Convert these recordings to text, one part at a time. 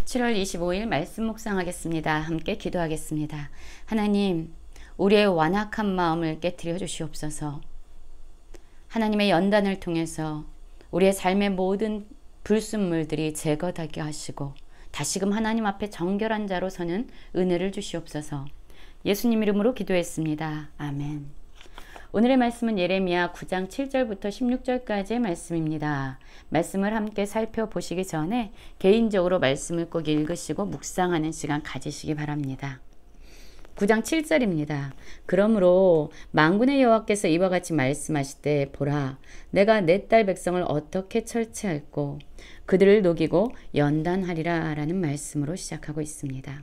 7월 25일 말씀 묵상하겠습니다. 함께 기도하겠습니다. 하나님, 우리의 완악한 마음을 깨트려 주시옵소서. 하나님의 연단을 통해서 우리의 삶의 모든 불순물들이 제거되게 하시고 다시금 하나님 앞에 정결한 자로 서는 은혜를 주시옵소서. 예수님 이름으로 기도했습니다. 아멘. 오늘의 말씀은 예레미야 9장 7절부터 16절까지의 말씀입니다. 말씀을 함께 살펴보시기 전에 개인적으로 말씀을 꼭 읽으시고 묵상하는 시간 가지시기 바랍니다. 9장 7절입니다. 그러므로 만군의 여호와께서 이와 같이 말씀하시되 보라, 내가 내 딸 백성을 어떻게 처치할꼬 그들을 녹이고 연단하리라 라는 말씀으로 시작하고 있습니다.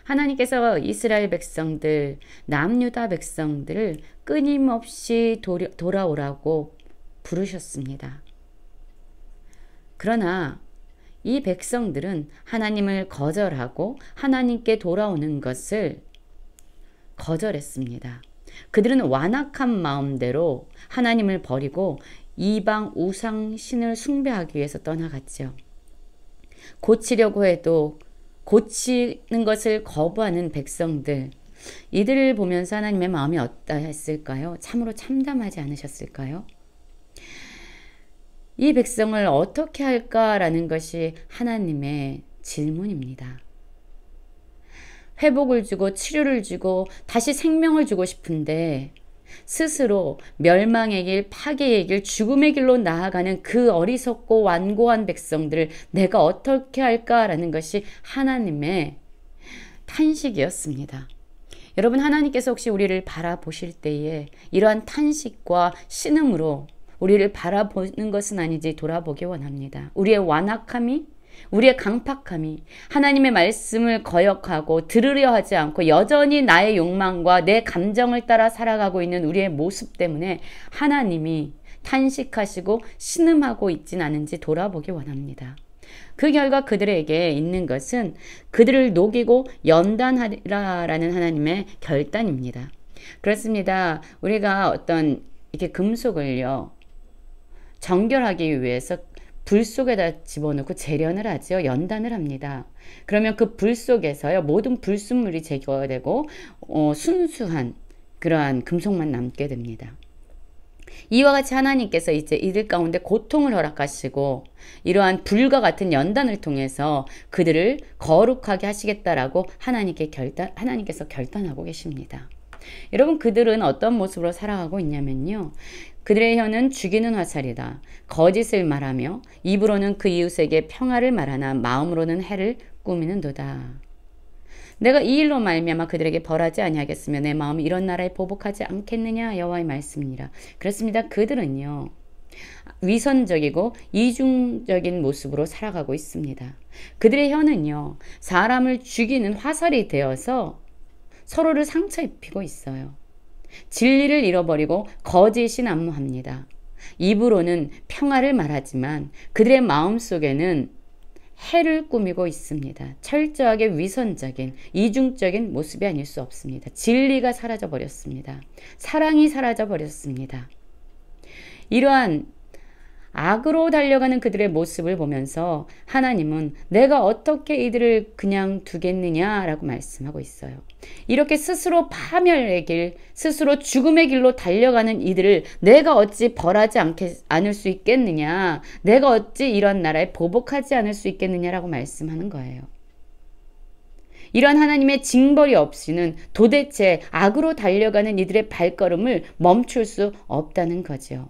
하나님께서 이스라엘 백성들, 남유다 백성들을 끊임없이 돌아오라고 부르셨습니다. 그러나 이 백성들은 하나님을 거절하고 하나님께 돌아오는 것을 거절했습니다. 그들은 완악한 마음대로 하나님을 버리고 이방 우상 신을 숭배하기 위해서 떠나갔죠. 고치려고 해도 고치는 것을 거부하는 백성들, 이들을 보면서 하나님의 마음이 어떠했을까요? 참으로 참담하지 않으셨을까요? 이 백성을 어떻게 할까라는 것이 하나님의 질문입니다. 회복을 주고 치료를 주고 다시 생명을 주고 싶은데 스스로 멸망의 길, 파괴의 길, 죽음의 길로 나아가는 그 어리석고 완고한 백성들을 내가 어떻게 할까라는 것이 하나님의 탄식이었습니다. 여러분, 하나님께서 혹시 우리를 바라보실 때에 이러한 탄식과 신음으로 우리를 바라보는 것은 아니지 돌아보기 원합니다. 우리의 완악함이, 우리의 강팍함이 하나님의 말씀을 거역하고 들으려 하지 않고 여전히 나의 욕망과 내 감정을 따라 살아가고 있는 우리의 모습 때문에 하나님이 탄식하시고 신음하고 있진 않은지 돌아보기 원합니다. 그 결과 그들에게 있는 것은 그들을 녹이고 연단하리라라는 하나님의 결단입니다. 그렇습니다. 우리가 어떤 이렇게 금속을요, 정결하기 위해서 불 속에다 집어넣고 재련을 하죠. 연단을 합니다. 그러면 그 불 속에서요, 모든 불순물이 제거되고 순수한 그러한 금속만 남게 됩니다. 이와 같이 하나님께서 이제 이들 가운데 고통을 허락하시고 이러한 불과 같은 연단을 통해서 그들을 거룩하게 하시겠다라고 하나님께서 결단하고 계십니다. 여러분, 그들은 어떤 모습으로 살아가고 있냐면요, 그들의 혀는 죽이는 화살이다. 거짓을 말하며 입으로는 그 이웃에게 평화를 말하나 마음으로는 해를 꾸미는도다. 내가 이 일로 말미암아 그들에게 벌하지 아니하겠으며 내 마음이 이런 나라에 보복하지 않겠느냐 여호와의 말씀이니라. 그렇습니다. 그들은요, 위선적이고 이중적인 모습으로 살아가고 있습니다. 그들의 혀는요, 사람을 죽이는 화살이 되어서 서로를 상처 입히고 있어요. 진리를 잃어버리고 거짓이 난무합니다. 입으로는 평화를 말하지만 그들의 마음속에는 해를 꾸미고 있습니다. 철저하게 위선적인, 이중적인 모습이 아닐 수 없습니다. 진리가 사라져버렸습니다. 사랑이 사라져버렸습니다. 이러한 악으로 달려가는 그들의 모습을 보면서 하나님은 내가 어떻게 이들을 그냥 두겠느냐라고 말씀하고 있어요. 이렇게 스스로 파멸의 길, 스스로 죽음의 길로 달려가는 이들을 내가 어찌 벌하지 않을 수 있겠느냐, 내가 어찌 이런 나라에 보복하지 않을 수 있겠느냐라고 말씀하는 거예요. 이런 하나님의 징벌이 없이는 도대체 악으로 달려가는 이들의 발걸음을 멈출 수 없다는 거죠.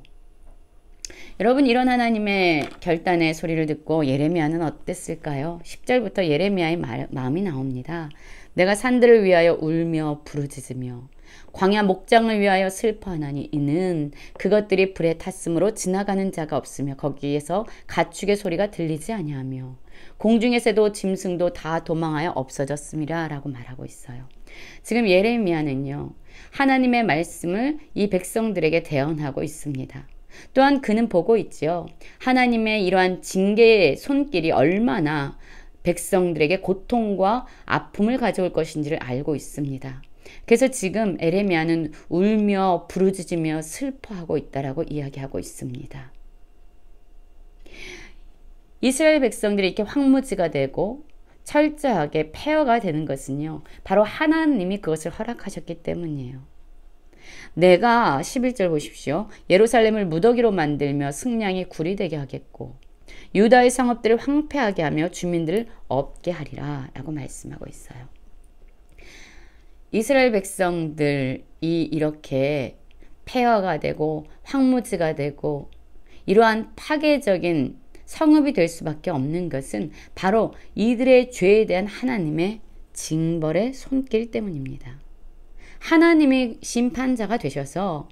여러분, 이런 하나님의 결단의 소리를 듣고 예레미야는 어땠을까요? 10절부터 예레미야의 마음이 나옵니다. 내가 산들을 위하여 울며 부르짖으며 광야 목장을 위하여 슬퍼하나니 이는 그것들이 불에 탔으므로 지나가는 자가 없으며 거기에서 가축의 소리가 들리지 아니하며 공중의 새도 짐승도 다 도망하여 없어졌음이라 라고 말하고 있어요. 지금 예레미야는요, 하나님의 말씀을 이 백성들에게 대언하고 있습니다. 또한 그는 보고 있지요. 하나님의 이러한 징계의 손길이 얼마나 백성들에게 고통과 아픔을 가져올 것인지를 알고 있습니다. 그래서 지금 예레미야는 울며 부르짖으며 슬퍼하고 있다라고 이야기하고 있습니다. 이스라엘 백성들이 이렇게 황무지가 되고 철저하게 폐허가 되는 것은요, 바로 하나님이 그것을 허락하셨기 때문이에요. 내가 11절 보십시오. 예루살렘을 무더기로 만들며 승량이 굴이 되게 하겠고 유다의 성읍들을 황폐하게 하며 주민들을 없게 하리라 라고 말씀하고 있어요. 이스라엘 백성들이 이렇게 폐허가 되고 황무지가 되고 이러한 파괴적인 성읍이 될 수밖에 없는 것은 바로 이들의 죄에 대한 하나님의 징벌의 손길 때문입니다. 하나님이 심판자가 되셔서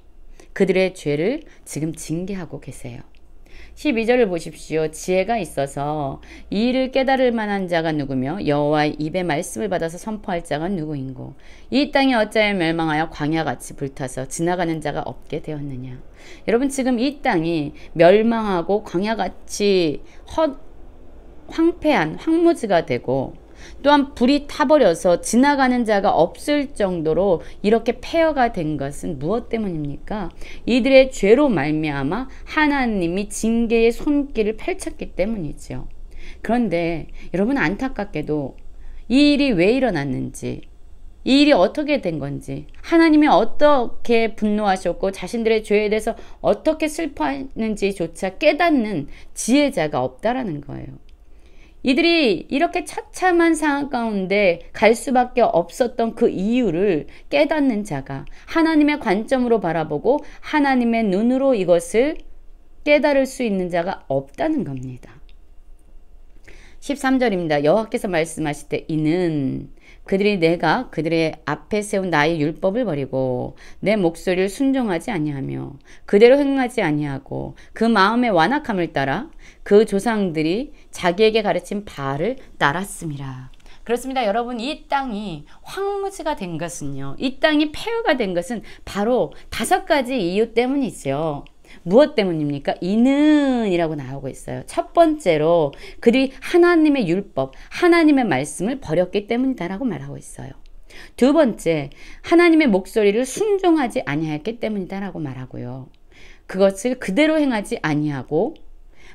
그들의 죄를 지금 징계하고 계세요. 12절을 보십시오. 지혜가 있어서 이 일을 깨달을 만한 자가 누구며 여호와의 입의 말씀을 받아서 선포할 자가 누구인고 이 땅이 어찌하여 멸망하여 광야같이 불타서 지나가는 자가 없게 되었느냐. 여러분, 지금 이 땅이 멸망하고 광야같이 황폐한 황무지가 되고 또한 불이 타버려서 지나가는 자가 없을 정도로 이렇게 폐허가 된 것은 무엇 때문입니까? 이들의 죄로 말미암아 하나님이 징계의 손길을 펼쳤기 때문이죠. 그런데 여러분, 안타깝게도 이 일이 왜 일어났는지, 이 일이 어떻게 된 건지, 하나님이 어떻게 분노하셨고 자신들의 죄에 대해서 어떻게 슬퍼하는지조차 깨닫는 지혜자가 없다라는 거예요. 이들이 이렇게 처참한 상황 가운데 갈 수밖에 없었던 그 이유를 깨닫는 자가, 하나님의 관점으로 바라보고 하나님의 눈으로 이것을 깨달을 수 있는 자가 없다는 겁니다. 13절입니다. 여호와께서 말씀하실 때 이는 그들이 내가 그들의 앞에 세운 나의 율법을 버리고 내 목소리를 순종하지 아니하며 그대로 행하지 아니하고 그 마음의 완악함을 따라 그 조상들이 자기에게 가르친 바알을 따랐음이라. 그렇습니다. 여러분, 이 땅이 황무지가 된 것은요, 이 땅이 폐허가 된 것은 바로 5가지 이유 때문이죠. 무엇 때문입니까? 이는 이라고 나오고 있어요. 첫 번째로 그들이 하나님의 율법, 하나님의 말씀을 버렸기 때문이다라고 말하고 있어요. 두 번째, 하나님의 목소리를 순종하지 아니하였기 때문이다라고 말하고요. 그것을 그대로 행하지 아니하고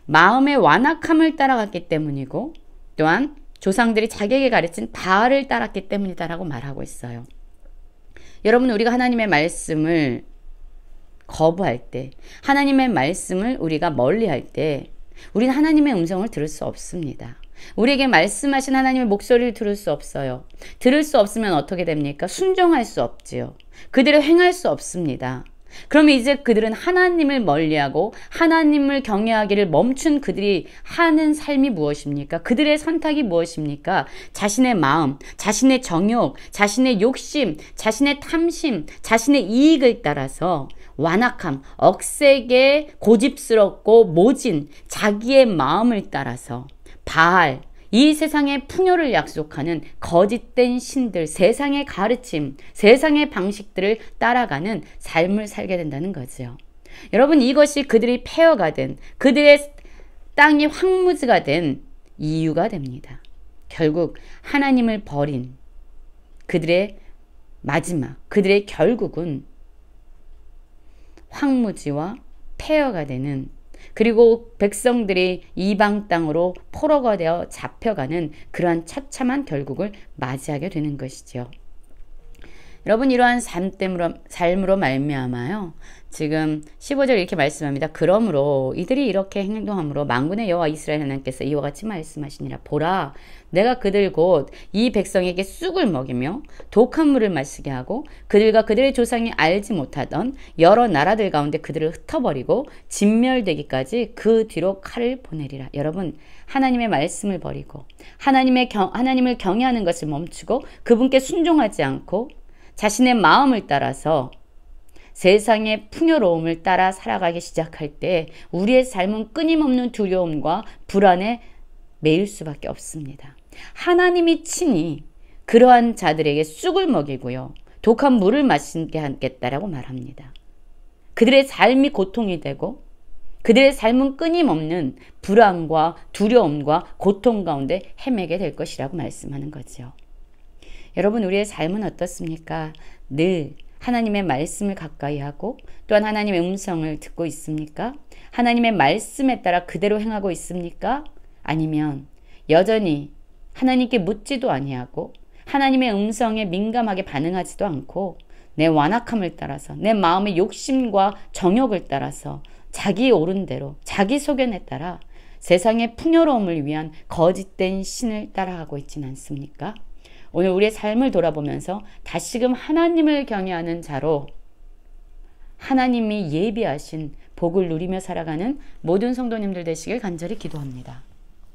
마음의 완악함을 따라갔기 때문이고 또한 조상들이 자기에게 가르친 바알을 따랐기 때문이다라고 말하고 있어요. 여러분, 우리가 하나님의 말씀을 거부할 때, 하나님의 말씀을 우리가 멀리할 때 우리는 하나님의 음성을 들을 수 없습니다. 우리에게 말씀하신 하나님의 목소리를 들을 수 없어요. 들을 수 없으면 어떻게 됩니까? 순종할 수 없지요. 그대로 행할 수 없습니다. 그러면 이제 그들은 하나님을 멀리하고 하나님을 경외하기를 멈춘 그들이 하는 삶이 무엇입니까? 그들의 선택이 무엇입니까? 자신의 마음, 자신의 정욕, 자신의 욕심, 자신의 탐심, 자신의 이익을 따라서 완악함, 억세게 고집스럽고 모진 자기의 마음을 따라서 바알, 이 세상의 풍요를 약속하는 거짓된 신들, 세상의 가르침, 세상의 방식들을 따라가는 삶을 살게 된다는 거죠. 여러분, 이것이 그들이 폐허가 된, 그들의 땅이 황무지가 된 이유가 됩니다. 결국 하나님을 버린 그들의 마지막, 그들의 결국은 황무지와 폐허가 되는, 그리고 백성들이 이방 땅으로 포로가 되어 잡혀가는 그러한 처참한 결국을 맞이하게 되는 것이죠. 여러분, 이러한 삶으로 말미암아요, 지금 15절 이렇게 말씀합니다. 그러므로 이들이 이렇게 행동함으로 만군의 여호와 이스라엘 하나님께서 이와 같이 말씀하시니라. 보라, 내가 그들 곧 이 백성에게 쑥을 먹이며 독한 물을 마시게 하고 그들과 그들의 조상이 알지 못하던 여러 나라들 가운데 그들을 흩어버리고 진멸되기까지 그 뒤로 칼을 보내리라. 여러분, 하나님의 말씀을 버리고 하나님을 경외하는 것을 멈추고 그분께 순종하지 않고 자신의 마음을 따라서 세상의 풍요로움을 따라 살아가기 시작할 때 우리의 삶은 끊임없는 두려움과 불안에 매일 수밖에 없습니다. 하나님이 친히 그러한 자들에게 쑥을 먹이고요, 독한 물을 마시게 하겠다라고 말합니다. 그들의 삶이 고통이 되고 그들의 삶은 끊임없는 불안과 두려움과 고통 가운데 헤매게 될 것이라고 말씀하는 거죠. 여러분, 우리의 삶은 어떻습니까? 늘 하나님의 말씀을 가까이 하고 또한 하나님의 음성을 듣고 있습니까? 하나님의 말씀에 따라 그대로 행하고 있습니까? 아니면 여전히 하나님께 묻지도 아니하고 하나님의 음성에 민감하게 반응하지도 않고 내 완악함을 따라서 내 마음의 욕심과 정욕을 따라서 자기 옳은 대로 자기 소견에 따라 세상의 풍요로움을 위한 거짓된 신을 따라가고 있지는 않습니까? 오늘 우리의 삶을 돌아보면서 다시금 하나님을 경외하는 자로 하나님이 예비하신 복을 누리며 살아가는 모든 성도님들 되시길 간절히 기도합니다.